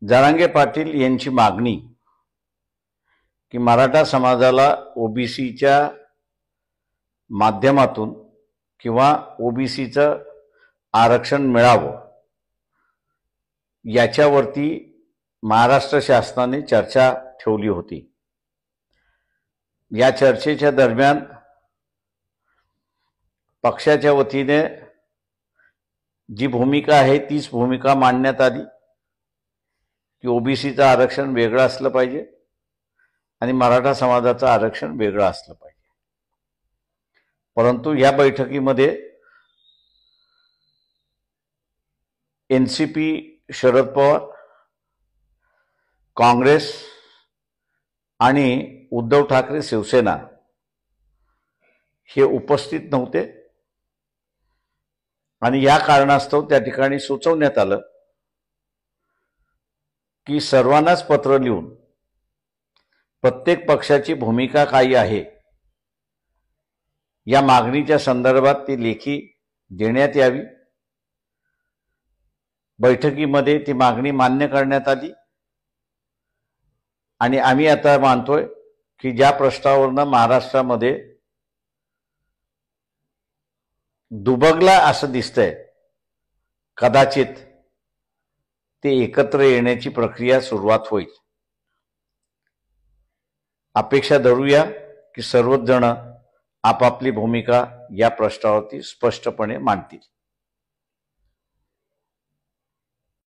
जरांगे पाटील यांची मागणी की मराठा समाजाला ओबीसीच्या माध्यमातून किंवा ओबीसीचं आरक्षण मिळावं याच्यावरती महाराष्ट्र शासनाने चर्चा ठेवली होती। या चर्चेच्या दरम्यान पक्षाच्या वतीने जी भूमिका आहे तीच भूमिका मांडण्यात आली की ओबीसीचं आरक्षण वेगळं असलं पाहिजे आणि मराठा समाजाचं आरक्षण वेगळं असलं पाहिजे। परंतु या बैठकीमध्ये एनसीपी शरद पवार, काँग्रेस आणि उद्धव ठाकरे शिवसेना हे उपस्थित नव्हते आणि या कारणास्तव त्या ठिकाणी सुचवण्यात आलं की सर्वांनाच पत्र लिहून प्रत्येक पक्षाची भूमिका काय आहे या मागणीच्या संदर्भात ती लेखी देण्यात यावी। बैठकीमध्ये ती मागणी मान्य करण्यात आली आणि आम्ही आता मानतोय की ज्या प्रश्नावरनं महाराष्ट्रामध्ये दुबगला असं दिसतंय, कदाचित ते एकत्र येण्याची प्रक्रिया सुरुवात होईल। अपेक्षा धरूया की सर्वच जण आपापली भूमिका या प्रश्नावरती स्पष्टपणे मांडतील।